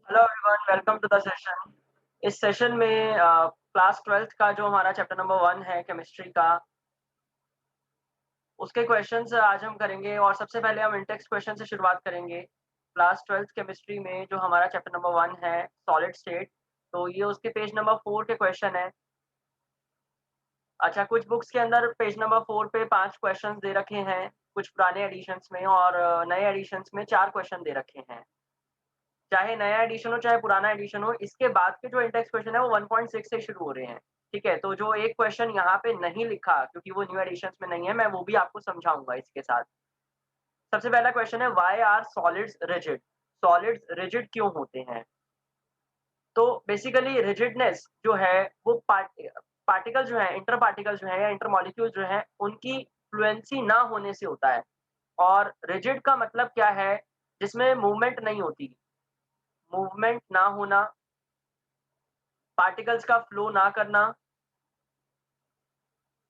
Hello everyone, welcome to the session. इस session में class 12th का जो हमारा चैप्टर नंबर 1 है केमिस्ट्री का, उसके क्वेश्चंस आज हम करेंगे और सबसे पहले हम इंटेक्स क्वेश्चन से शुरुआत करेंगे। क्लास 12th केमिस्ट्री में जो हमारा चैप्टर नंबर 1 है सॉलिड स्टेट, तो ये उसके पेज नंबर 4 के क्वेश्चन है। अच्छा, कुछ बुक्स के अंदर पेज नंबर 4 पे 5 क्वेश्चंस दे रखे हैं, कुछ पुराने एडिशंस में और नए एडिशंस में 4 क्वेश्चन दे रखे हैं। चाहे नया एडिशन हो, चाहे पुराना एडिशन हो, इसके बाद के जो इंडेक्स क्वेश्चन है वो 1.6 से शुरू हो रहे हैं, ठीक है? तो जो एक क्वेश्चन यहाँ पे नहीं लिखा क्योंकि वो न्यू एडिशंस में नहीं है, मैं वो भी आपको समझाऊँगा इसके साथ। सबसे पहला क्वेश्चन है why are solids rigid? Solids rigid क्यों होते हैं? तो बेसिकली रिजिडनेस जो है वो पार्टिकल जो है, इंटर पार्टिकल जो है या इंटर मॉलिक्यूल जो है, उनकी फ्लुएंसी ना होने से होता है। और रिजिड का मतलब क्या है? जिसमें मूवमेंट नहीं होती, मूवमेंट ना होना, पार्टिकल्स का फ्लो ना करना,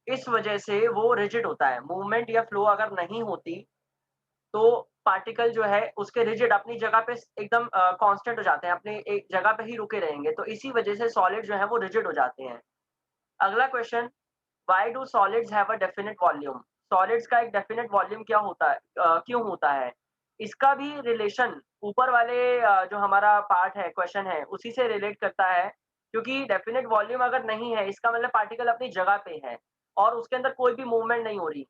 इस वजह से वो रिजिड होता है। मूवमेंट या फ्लो अगर नहीं होती, तो पार्टिकल जो है उसके रिजिड अपनी जगह पे एकदम कांस्टेंट हो जाते हैं, अपनी एक जगह पे ही रुके रहेंगे। तो इसी वजह से सॉलिड जो है वो रिजिड हो जाते हैं। अगला question, why do solids have a definite volume? Solids का एक डेफिनिट वॉल्यूम क्या होता है, क्यों होता है? इसका भी रिलेशन ऊपर वाले जो हमारा पार्ट है, क्वेश्चन है, उसी से रिलेट करता है। क्योंकि डेफिनिट वॉल्यूम अगर नहीं है, इसका मतलब पार्टिकल अपनी जगह पे है और उसके अंदर कोई भी मूवमेंट नहीं हो रही।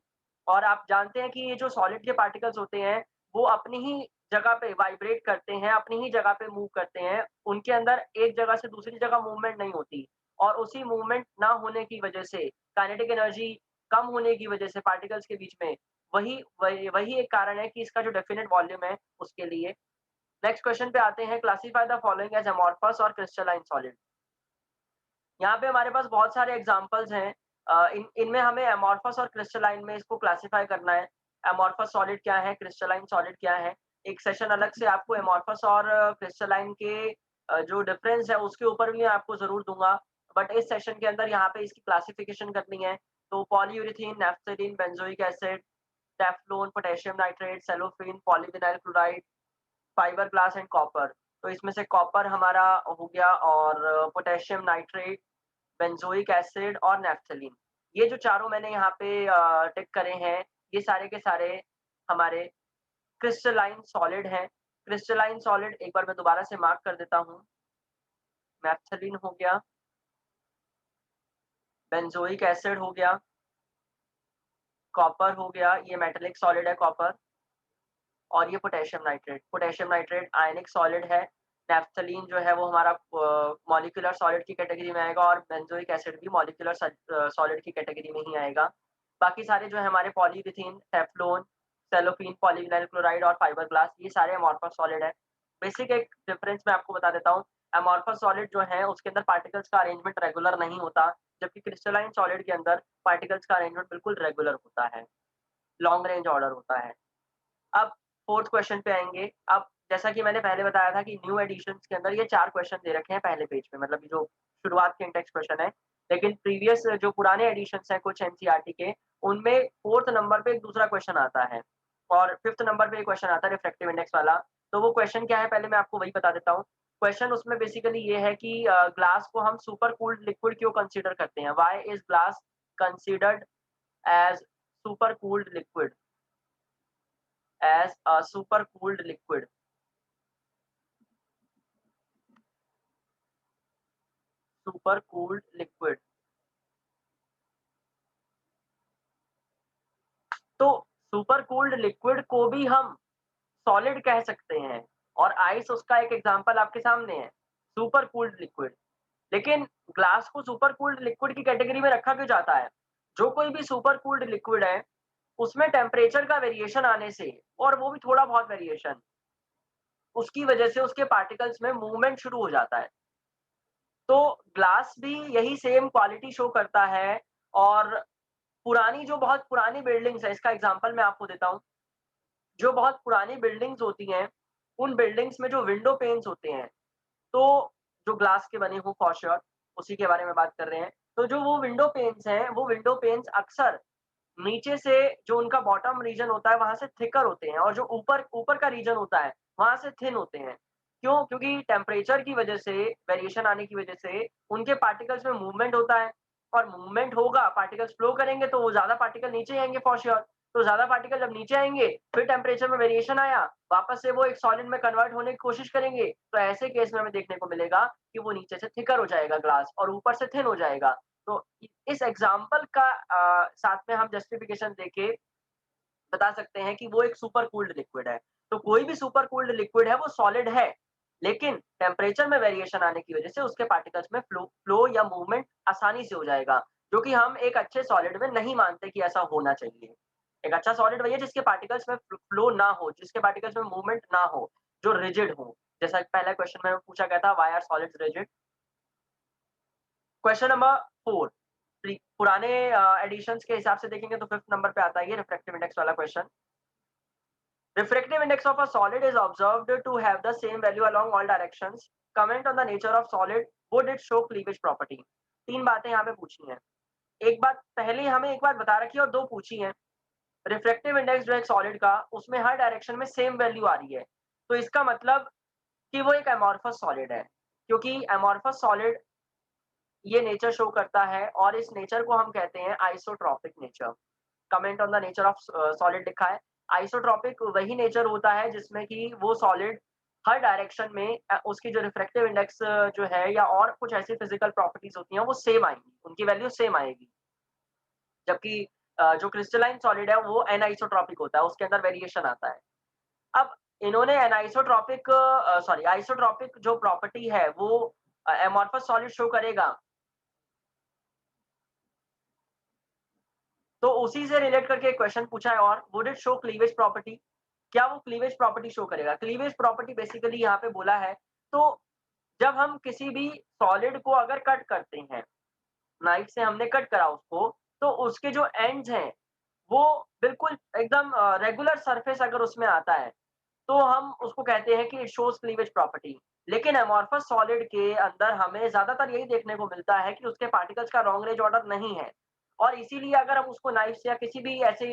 और आप जानते हैं कि ये जो सॉलिड के पार्टिकल्स होते हैं, वो अपनी ही जगह पे वाइब्रेट करते हैं, अपनी ही जगह पे मूव करते हैं। उनके अंदर एक जगह से दूसरी जगह मूवमेंट नहीं होती। और उसी मूवमेंट ना होने की वजह से, काइनेटिक एनर्जी कम होने की वजह से पार्टिकल्स के बीच में, वही वही वही एक कारण है कि इसका जो डेफिनिट वॉल्यूम है उसके लिए। नेक्स्ट क्वेश्चन पे आते हैं, classify the following as amorphous और क्रिस्टलाइन सॉलिड। यहाँ पे हमारे पास बहुत सारे एग्जांपल्स हैं। इनमें हमें अमॉर्फस और क्रिस्टलाइन में इसको क्लासिफाई करना है। अमॉर्फस सॉलिड क्या है, क्रिस्टलाइन सॉलिड क्या है? एक सेशन अलग से आपको अमॉर्फस और क्रिस्टलाइन के जो डिफरेंस है उसके ऊपर भी मैं आपको ज़रूर दूँगा। बट इस सेशन के अंदर यहाँ पे इसकी क्लासिफिकेशन करनी है। तो polyurethane, naphthalene, benzoic acid, Teflon, potassium nitrate, cellophane, polyvinyl chloride, fibre glass and copper. तो इसमें से कॉपर हमारा हो गया और पोटेशियम नाइट्रेट, बेंजोइक एसिड और नैफ्थलीन। ये जो चारों मैंने यहाँ पे टिक करे हैं, ये सारे के सारे हमारे क्रिस्टलाइन सॉलिड हैं। क्रिस्टलाइन सॉलिड एक बार मैं दोबारा से मार्क कर देता हूँ। नैफ्थलीन हो गया, बेंजोइक एसिड हो गया, कॉपर हो गया, ये मेटालिक सॉलिड है कॉपर। और ये पोटेशियम नाइट्रेट आयनिक सॉलिड है। नैफ्थलीन जो है वो हमारा मॉलिक्यूलर सॉलिड की कैटेगरी में आएगा और बेंजोइक एसिड भी मॉलिक्यूलर सॉलिड की कैटेगरी में ही आएगा। बाकी सारे जो है हमारे पॉलीविथीन, टेफ्लॉन, सेलोफीन, पॉलीविनाइल क्लोराइड और फाइबर ग्लास, ये सारे अमॉर्फस सॉलिड है। बेसिक एक डिफरेंस मैं आपको बता देता हूँ। अमॉर्फस सॉलिड जो है उसके अंदर पार्टिकल्स का अरेंजमेंट रेगुलर नहीं होता, जबकि क्रिस्टलाइन सॉलिड के अंदर पार्टिकल्स का अरेंजमेंट बिल्कुल रेगुलर होता है, लॉन्ग रेंज ऑर्डर होता है। अब 4th क्वेश्चन पे आएँगे। अब जैसा कि मैंने पहले बताया था कि न्यू एडिशन्स के अंदर ये 4 क्वेश्चन दे रखे हैं पहले पेज पे, मतलब ये जो शुरुआत के इंडेक्स क्वेश्चन है। लेकिन प्रीवियस जो पुराने एडिशन्स हैं कुछ एनसीईआरटी के, उनमें 4th नंबर पे एक दूसरा क्वेश्चन आता है और 5th नंबर पे एक क्वेश्चन आता है रिफ्रैक्टिव इंडेक्स वाला। तो वो क्वेश्चन क्या है पहले मैं आपको वही बता देता हूँ। क्वेश्चन उसमें बेसिकली ये है कि ग्लास को हम सुपर कूल्ड लिक्विड क्यों कंसीडर करते हैं? Why is glass considered as super cooled liquid? As a super cooled liquid. Super cooled liquid. तो सुपर कूल्ड लिक्विड को भी हम सॉलिड कह सकते हैं और आइस उसका एक एग्जांपल आपके सामने है, सुपर कूल्ड लिक्विड। लेकिन ग्लास को सुपर कूल्ड लिक्विड की कैटेगरी में रखा क्यों जाता है? जो कोई भी सुपर कूल्ड लिक्विड है, उसमें टेम्परेचर का वेरिएशन आने से, और वो भी थोड़ा बहुत वेरिएशन, उसकी वजह से उसके पार्टिकल्स में मूवमेंट शुरू हो जाता है। तो ग्लास भी यही सेम क्वालिटी शो करता है। और पुरानी जो बहुत पुरानी बिल्डिंग्स है, इसका एग्जांपल मैं आपको देता हूँ। जो बहुत पुरानी बिल्डिंग्स होती हैं, उन बिल्डिंग्स में जो विंडो पेन्स होते हैं, तो जो ग्लास के बने हों फॉर श्योर, उसी के बारे में बात कर रहे हैं। तो जो वो विंडो पेन्स हैं, वो विंडो पेन्स अक्सर नीचे से जो उनका बॉटम रीजन होता है, वहाँ से थिकर होते हैं और जो ऊपर ऊपर का रीजन होता है, वहाँ से थिन होते हैं। क्यों? क्योंकि टेम्परेचर की वजह से, वेरिएशन आने की वजह से उनके पार्टिकल्स में मूवमेंट होता है और मूवमेंट होगा, पार्टिकल्स फ्लो करेंगे तो वो ज़्यादा पार्टिकल नीचे आएँगे फॉर श्योर। तो ज़्यादा पार्टिकल जब नीचे आएँगे, फिर टेम्परेचर में वेरिएशन आया, वापस से वो एक सॉलिड में कन्वर्ट होने की कोशिश करेंगे। तो ऐसे केस में हमें देखने को मिलेगा कि वो नीचे से थिकर हो जाएगा ग्लास और ऊपर से थिन हो जाएगा। तो इस एग्ज़ाम्पल का साथ में हम जस्टिफिकेशन देके बता सकते हैं कि वो एक सुपर कूल्ड लिक्विड है। तो कोई भी सुपर कूल्ड लिक्विड है वो सॉलिड है, लेकिन टेम्परेचर में वेरिएशन आने की वज़ह से उसके पार्टिकल्स में फ्लो या मूवमेंट आसानी से हो जाएगा, जो कि हम एक अच्छे सॉलिड में नहीं मानते कि ऐसा होना चाहिए। एक अच्छा सॉलिड वही है जिसके पार्टिकल्स में फ्लो ना हो, जिसके पार्टिकल्स में मूवमेंट ना हो, जो रिजिड हो। जैसा कि पहला क्वेश्चन में पूछा गया था why are solids rigid? Question number 4 पुराने एडिशंस के हिसाब से देखेंगे तो 5th नंबर पे आता है ये रिफ्रैक्टिव इंडेक्स वाला question. Refractive index of a solid is observed to have the same value along all directions. Comment on the nature of solid. Would it show cleavage property? 3 बातें यहाँ पे पूछनी है। एक बात पहले हमें एक बात बता रखी है और 2 पूछी हैं। रिफ्रैक्टिव इंडेक्स जो है सॉलिड का, उसमें हर डायरेक्शन में सेम वैल्यू आ रही है। तो इसका मतलब कि वो एक अमॉर्फस सॉलिड है, क्योंकि अमॉर्फस सॉलिड ये नेचर शो करता है और इस नेचर को हम कहते हैं isotropic nature. Comment on the nature of solid लिखा है। आइसोट्रॉपिक वही नेचर होता है जिसमें कि वो सॉलिड हर डायरेक्शन में उसकी जो रिफ्रैक्टिव इंडेक्स जो है या और कुछ ऐसी फिजिकल प्रॉपर्टीज होती हैं वो सेम आएंगी, उनकी वैल्यू सेम आएगी। जबकि जो क्रिस्टलाइन सॉलिड है वो एनआइसोट्रॉपिक होता है, उसके अंदर वेरिएशन आता है। अब इन्होंने एनाइसोट्रॉपिक सॉरी आइसोट्रॉपिक जो प्रॉपर्टी है वो एमॉर्फस सॉलिड शो करेगा। तो उसी से रिलेट करके एक क्वेश्चन पूछा है और would it show cleavage property? क्या वो क्लीवेज प्रॉपर्टी शो करेगा? क्लीवेज प्रॉपर्टी बेसिकली यहाँ पे बोला है, तो जब हम किसी भी सॉलिड को अगर कट करते हैं, नाइफ से हमने कट करा उसको, तो उसके जो एंड्स हैं, वो बिल्कुल एकदम रेगुलर सरफेस अगर उसमें आता है, तो हम उसको कहते हैं कि इट शोज़ क्लीवेज प्रॉपर्टी। लेकिन अमॉर्फस सॉलिड के अंदर हमें ज़्यादातर यही देखने को मिलता है कि उसके पार्टिकल्स का लॉन्ग रेंज ऑर्डर नहीं है और इसीलिए अगर हम उसको नाइफ से या किसी भी ऐसे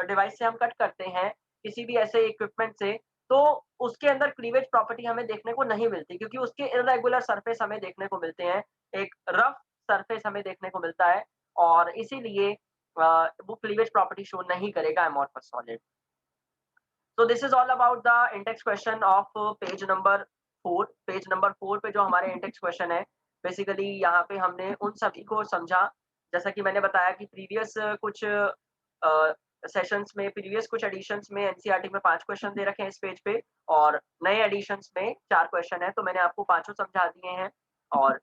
डिवाइस से हम कट करते हैं, किसी भी ऐसे इक्विपमेंट से, तो उसके अंदर क्लीवेज प्रॉपर्टी हमें देखने को नहीं मिलती क्योंकि उसके इर्रेगुलर सरफेस हमें देखने को मिलते हैं, एक रफ सरफेस हमें देखने को मिलता है और इसीलिए वो क्लीवेज प्रॉपर्टी शो नहीं करेगा amorphous solid. So this is all about the index question of page number 4। Page number 4 पे जो हमारे इंडेक्स क्वेश्चन है, बेसिकली यहाँ पे हमने उन सभी को समझा। जैसा कि मैंने बताया कि प्रीवियस कुछ सेशंस में, प्रीवियस कुछ एडिशंस में एनसीईआरटी में 5 क्वेश्चन दे रखे हैं इस पेज पे और नए एडिशंस में 4 क्वेश्चन है, तो मैंने आपको पाँचों समझा दिए हैं और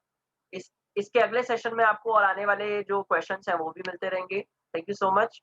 इस इसके अगले सेशन में आपको और आने वाले जो क्वेश्चंस हैं वो भी मिलते रहेंगे। Thank you so much.